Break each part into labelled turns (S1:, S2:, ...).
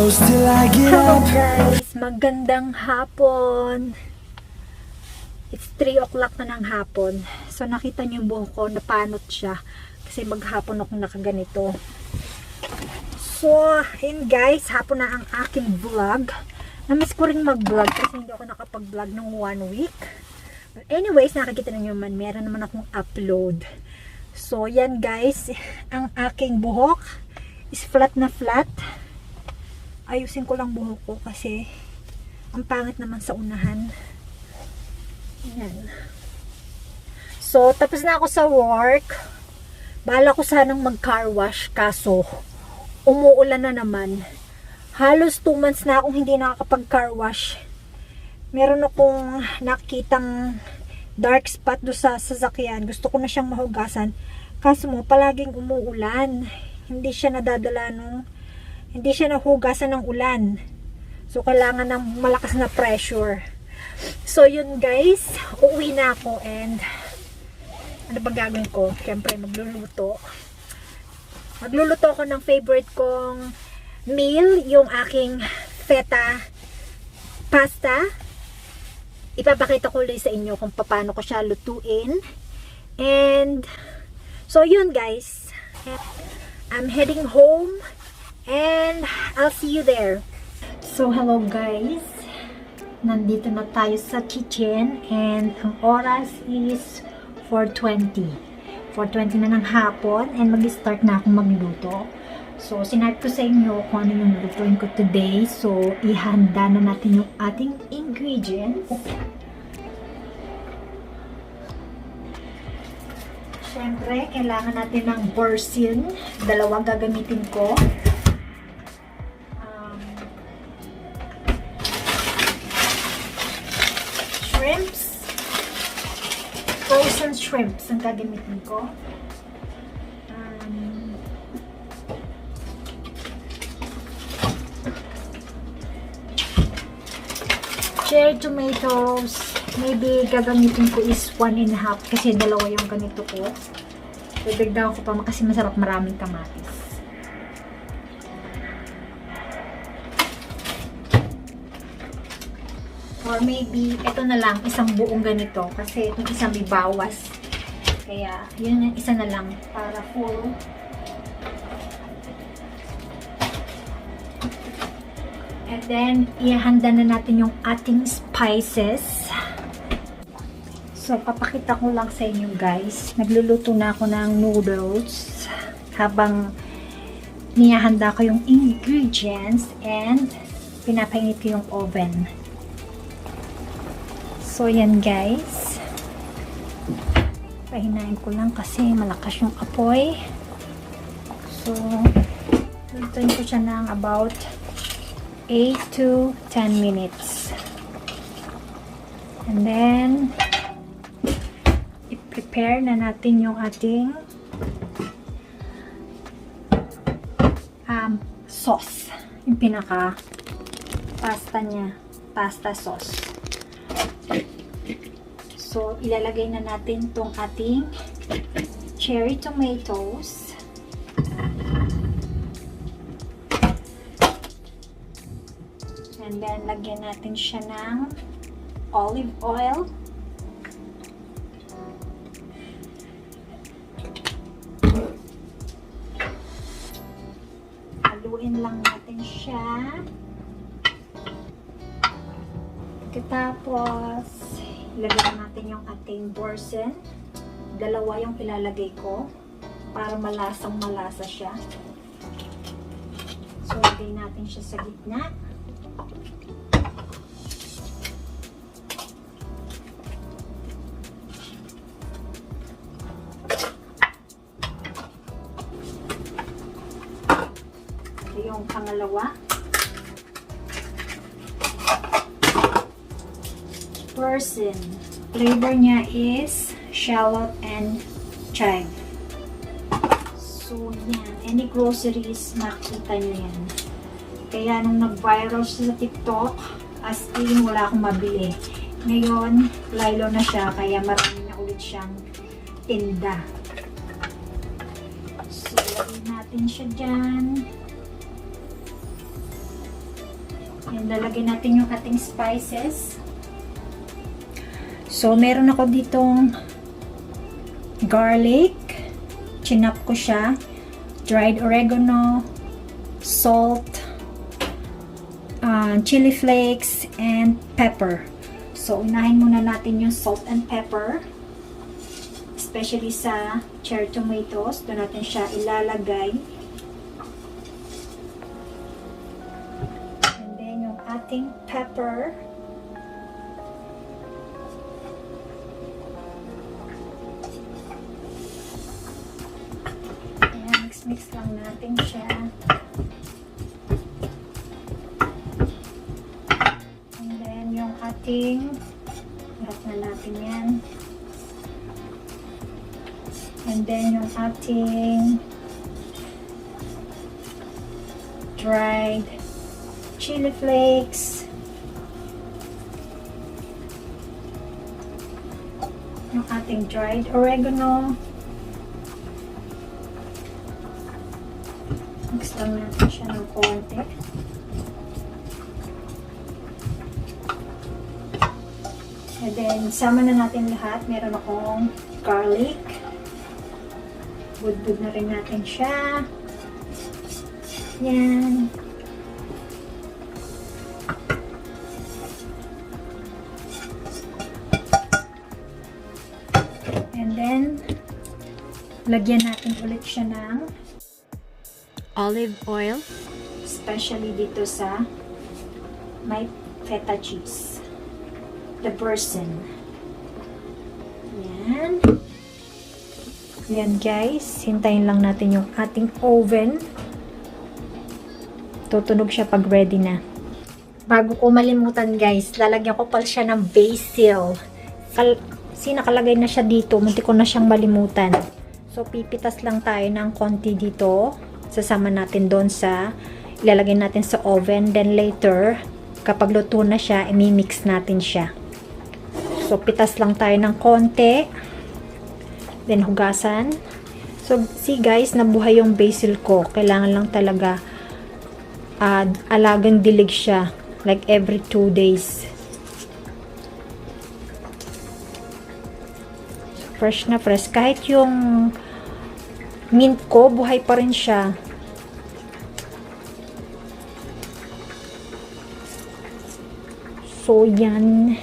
S1: Till I get
S2: Hello
S1: up.
S2: guys, magandang hapon. It's 3 o'clock na ng hapon. So nakita niyo yung buhok ko, napanot siya kasi maghapon ako nakaganito. So, ayun guys, hapon na ang aking vlog. Namiss ko rin mag-vlog kasi hindi ako nakapag-vlog ng 1 week. But anyways, nakikita niyo man, meron naman akong upload. So, yan guys, ang aking buhok is flat na flat. Ayusin ko lang buhok ko kasi ang pangit naman sa unahan. Ayan. So, tapos na ako sa work. Bala ko sanang mag-car wash kaso umuulan na naman. Halos 2 months na akong hindi nakakapag-car wash. Meron akong nakitang dark spot do sa sasakyan. Gusto ko na siyang mahugasan. Kaso mo, palaging umuulan. Hindi siya nadadala hindi siya nahugasan ng ulan. So, kailangan ng malakas na pressure. So, yun guys. Uuwi na ako and ano ba gagawin ko? Siyempre, magluluto. Magluluto ako ng favorite kong meal, yung aking feta pasta. Ipapakita ko ulit sa inyo kung paano ko siya lutuin. And, so yun guys. I'm heading home. And I'll see you there. So hello guys. Nandito na tayo sa kitchen and ang oras is 4:20. 4:20 na ng hapon and mag-start na akong magluto. So sinart ko sa inyo kung ano yung lutuin ko today. So ihanda na natin yung ating ingredients. Siyempre, kailangan natin ng basil. 2 gagamitin ko. Shrimps. Frozen shrimps ang gagamitin ko. Cherry tomatoes. Maybe gagamitin ko is 1.5 kasi 2 yung ganito ko. Dagdagan ko pa kasi masarap maraming kamatis. Or maybe, ito na lang, isang buong ganito. Kasi itong isang may bawas. Kaya, yun yung isa na lang para full. And then, ihanda na natin yung ating spices. So, papakita ko lang sa inyo guys. Nagluluto na ako ng noodles. Habang niyahanda ko yung ingredients and pinapainit ko yung oven. So, yan guys. Pahinain ko lang kasi malakas yung apoy. So, lutuin ko siya ng about 8 to 10 minutes. And then, i-prepare na natin yung ating sauce. Yung pinaka pasta niya. Pasta sauce. So, ilalagay na natin tong ating cherry tomatoes. And then, lagyan natin siya ng olive oil. Haluin lang natin siya. Tapos, ilagay natin yung ating boursin. Dalawa yung ilalagay ko para malasang malasa siya. So, lagay natin siya sa gitna. Ito yung pangalawa. Boursin. Flavor niya is shallot and chive. So, yan. Any groceries, makita nyo yan. Kaya nung nag-viral siya sa TikTok, as in, wala akong mabili. Ngayon, lilo na siya, kaya marami na ulit siyang tinda. So, lagyan natin siya dyan. And lalagyan natin yung ating spices. So, meron ako ditong garlic. Chinap ko siya. Dried oregano, salt, chili flakes, and pepper. So, unahin muna natin yung salt and pepper. Especially sa cherry tomatoes. Doon natin siya ilalagay. And then, yung ating pepper. Mix lang natin siya. And then, yung ating lahat na natin yan. And then, yung ating dried chili flakes. Yung ating dried oregano. Mix lang natin siya ng konti. And then, sama na natin lahat. Meron akong garlic. Budbud na rin natin siya. Yan. And then, lagyan natin ulit siya ng olive oil, especially dito sa may feta cheese, the boursin. Yan. Yan guys, hintayin lang natin yung ating oven. Tutunog siya pag ready na. Bago ko malimutan guys, lalagyan ko pala siya ng basil. Nakalagay na siya dito, munti ko na siyang malimutan. So pipitas lang tayo ng konti dito. Sasama natin doon sa ilalagay natin sa oven, then later kapag luto na siya, imimix natin siya. So pitas lang tayo ng konti, then hugasan. So see guys, nabuhay yung basil ko. Kailangan lang talaga alagang dilig siya, like every 2 days. So, fresh na fresh, kahit yung mint ko, buhay pa rin siya. So, yan.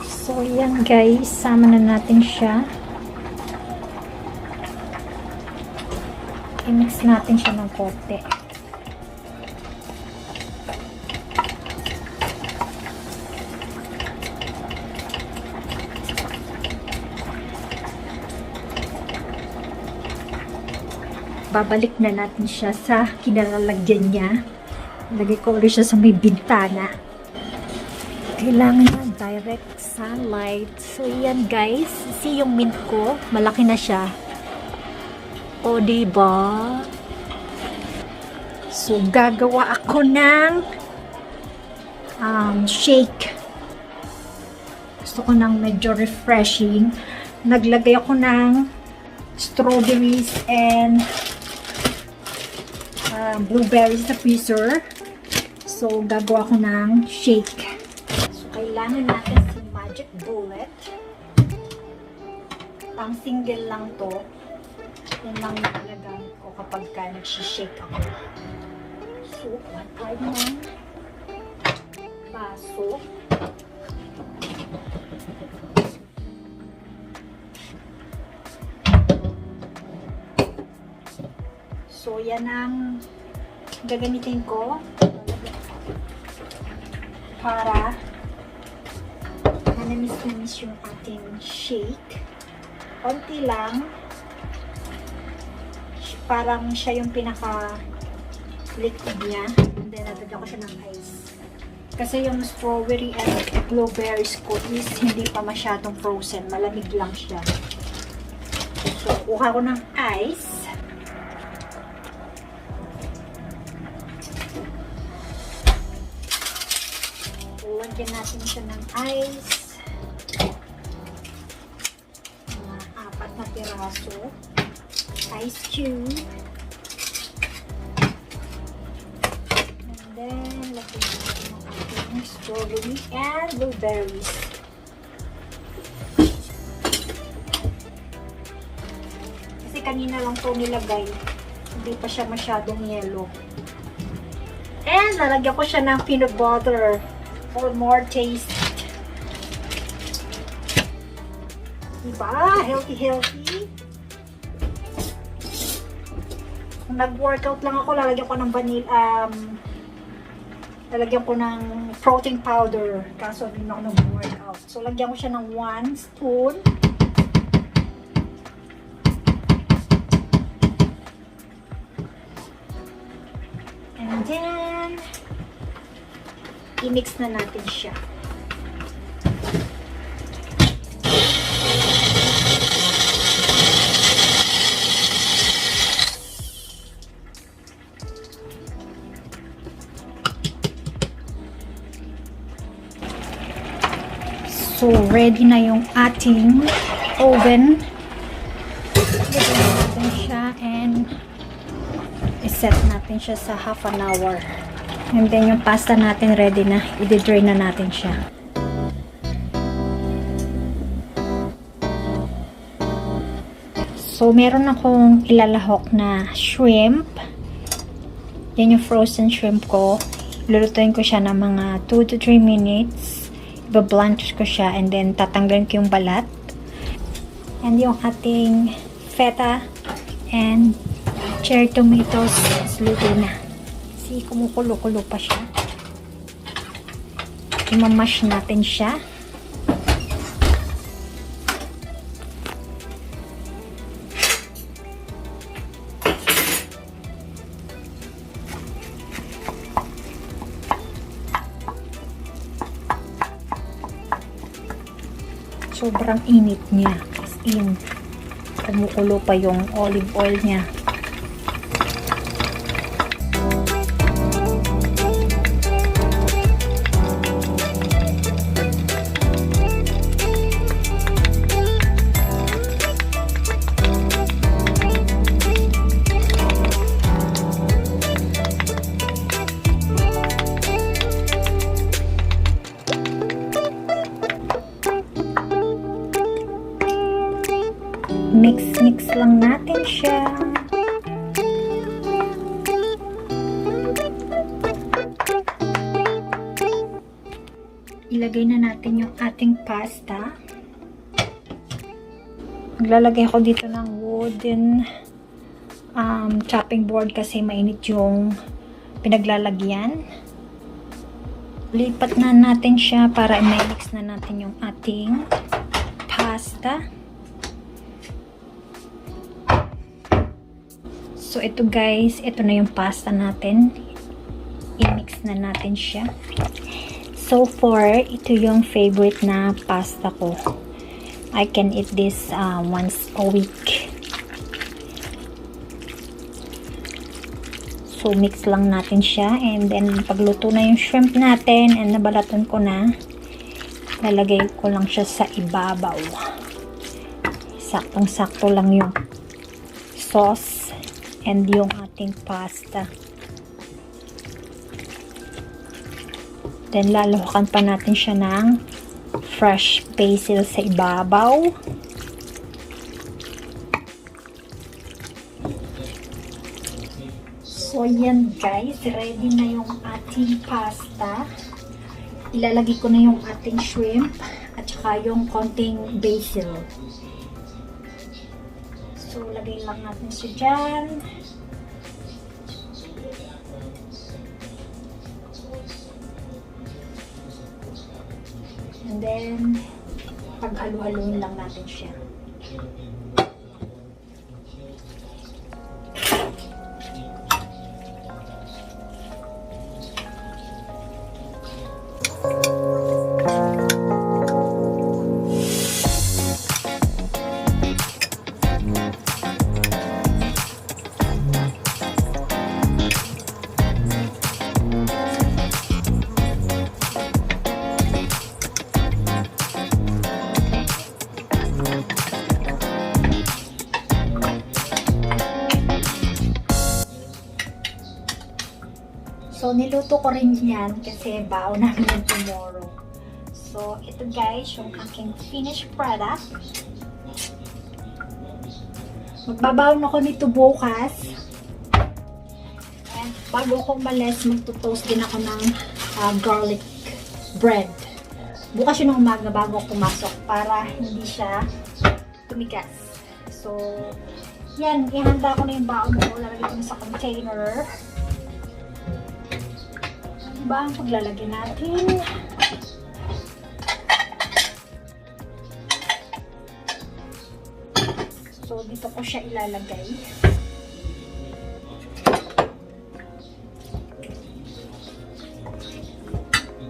S2: So, yan guys. Sama na natin siya. I-mix natin siya ng konti. Babalik na natin siya sa kinalalagyan niya. Lagay ko ulit siya sa may bintana. Kailangan yan direct sunlight. So, yan guys. See yung mint ko? Malaki na siya. O, diba? So, gagawa ako ng shake. Gusto ko ng medyo refreshing. Naglagay ako ng strawberries and blueberries sa freezer. So, gagawa ko ng shake. So, kailangan natin si Magic Bullet. Pang single lang to. Yan lang nilagay ko kapag nag-shake ako. So, one ng baso. So, yan ang gagamitin ko para manamis-namis yung ating shake. Konti lang. Parang siya yung pinaka-liquid niya. And then, natagyan ko siya ng ice. Kasi yung strawberry and blueberries ko is hindi pa masyadong frozen. Malamig lang siya. So, kuha ko ng ice. Lagyan natin siya ng ice. Mga 4 na piraso. Ice cube. And then, lagyan natin ng ating strawberry and blueberries. Kasi kanina lang to nilagay. Hindi pa siya masyadong yellow. And, lalagyan ko siya ng peanut butter for more taste. Diba? Healthy. Kung nag-workout lang ako, lalagyan ko ng lalagyan ko ng protein powder. Kaso hindi na ako nag-workout. So, lagyan ko siya ng 1 spoon. And then, i-mix na natin siya. So, ready na yung ating oven. Lagyan natin siya and i-set natin siya sa half an hour. And then, yung pasta natin ready na. I-drain na natin siya. So, meron akong ilalahok na shrimp. Yan yung frozen shrimp ko. Lulutuin ko siya ng mga 2 to 3 minutes. Iba-blanch ko siya and then tatanggalin ko yung balat. And yung ating feta and cherry tomatoes is luto na. See, kumukulo-kulo pa siya. Imamash natin siya. Sobrang init niya. As in, kumukulo pa yung olive oil niya. Mix lang natin siya. Ilagay na natin yung ating pasta. Maglalagay ako dito ng wooden chopping board kasi mainit yung pinaglalagyan. Lipat na natin siya para i-mix na natin yung ating pasta. So, ito guys, ito na yung pasta natin. I-mix na natin siya. So far, ito yung favorite na pasta ko. I can eat this once a week. So, mix lang natin siya. And then, pagluto na yung shrimp natin and nabalatan ko na, lalagay ko lang siya sa ibabaw. Saktong-sakto lang yung sauce and yung ating pasta. Then, lalahukan pa natin siya ng fresh basil sa ibabaw. So, yan guys. Ready na yung ating pasta. Ilalagay ko na yung ating shrimp at saka yung konting basil. So, lagay lang natin siya dyan. And then, paghalo-haloin lang natin siya. So, niluto ko rin yan kasi baon namin yan tomorrow. So, ito guys, yung aking finished product. Magbabaon ako nito bukas. And bago ako umalis, magto-toast din ako ng garlic bread. Bukas yun ng umaga bago ako pumasok para hindi siya tumigas. So, yan, ihanda ko na yung baon ko. Lalagay ko na sa container. Ba ang paglalagay natin? So, dito ko siya ilalagay.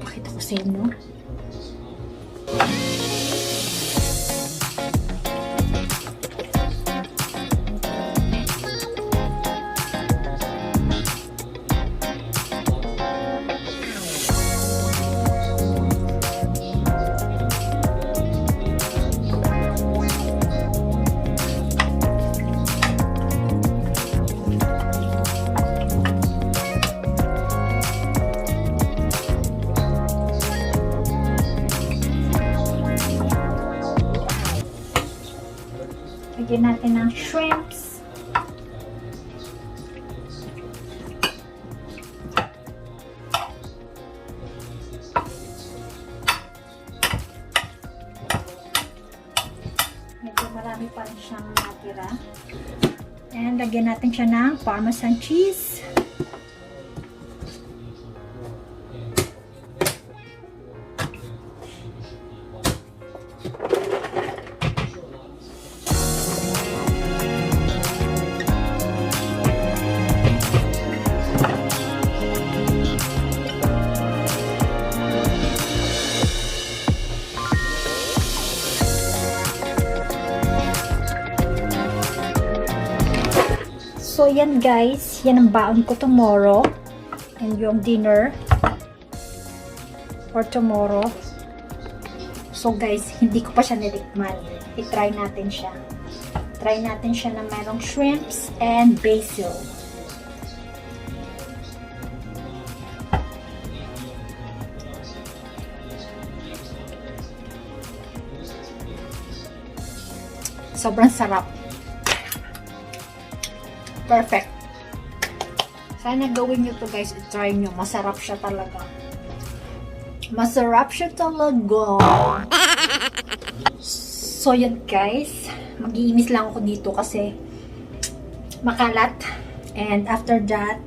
S2: Pakita ko sa inyo. Lagyan natin ng shrimps. Medyo marami pa rin siyang natira. And lagyan natin siya ng Parmesan cheese. So, yan guys. Yan ang baon ko tomorrow. And yung dinner for tomorrow. So, guys, hindi ko pa siya nilikman. I-try natin siya. Try natin siya na mayroong shrimps and basil. Sobrang sarap. Perfect. Sana gawin nyo to guys. I-try nyo. Masarap siya talaga. Masarap siya talaga. So yan guys. Mag-iinis lang ako dito kasi makalat. And after that,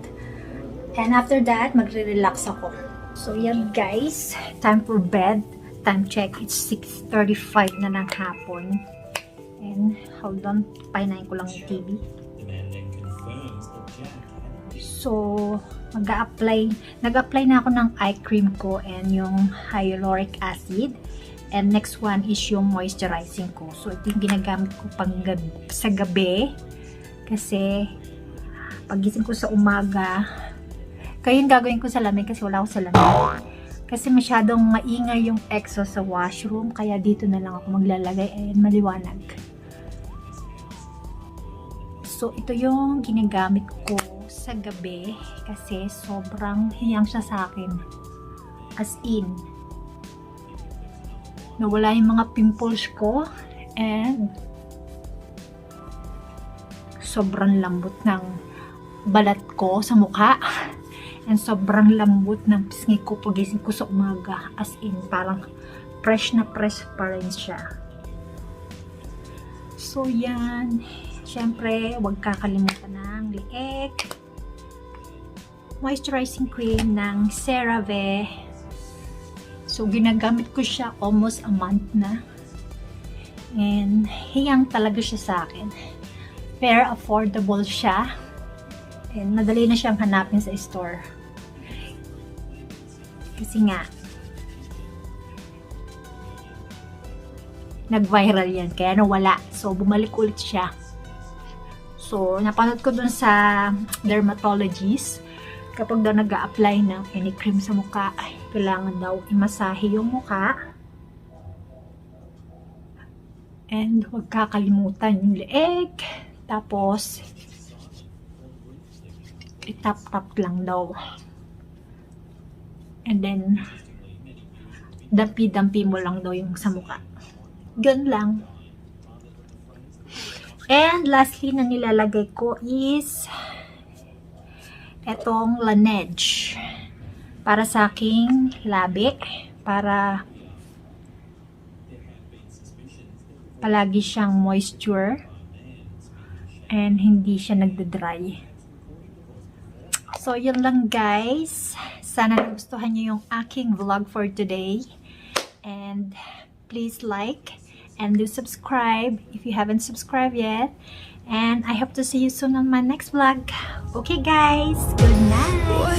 S2: magre-relax ako. So yan guys. Time for bed. Time check. It's 6:35 na ng hapon. And hold on. Painayin ko lang yung TV. So, nag-apply na ako ng eye cream ko and yung hyaluronic acid. And next one is yung moisturizing ko. So, ito yung ginagamit ko sa gabi. Kasi, pagising ko sa umaga, kayo yung gagawin ko sa lamig kasi wala ako sa lamig. Kasi masyadong maingay yung EXO sa washroom. Kaya dito na lang ako maglalagay and maliwanag. So, ito yung ginagamit ko sa gabi kasi sobrang hiyang siya sa akin. As in, nawala yung mga pimples ko and sobrang lambot ng balat ko sa mukha and sobrang lambot ng pisngi ko pagising ko sa umaga. As in, parang fresh na fresh pa rin siya. So, yan. Siyempre, huwag kakalimutan ng liek. Moisturizing cream ng CeraVe. So, ginagamit ko siya almost a month na. And, hiyang talaga siya sa akin. Pero, affordable siya. And, madali na siyang hanapin sa store. Kasi nga, nag-viral yan, kaya nawala. So, bumalik ulit siya. So, napanood ko dun sa dermatologist, kapag daw nag-a-apply ng any cream sa mukha, ay, kailangan daw imasahe yung mukha. And, huwag kakalimutan yung leeg. Tapos, itap-tap lang daw. And then, dampi-dampi mo lang daw yung sa mukha. Ganun lang. And lastly na nilalagay ko is etong Laneige para sa aking labi, para palagi siyang moisture and hindi siya nagda-dry. So yun lang guys, sana nagustuhan niyo yung aking vlog for today, and please like and do subscribe if you haven't subscribed yet. And I hope to see you soon on my next vlog. Okay guys, good night!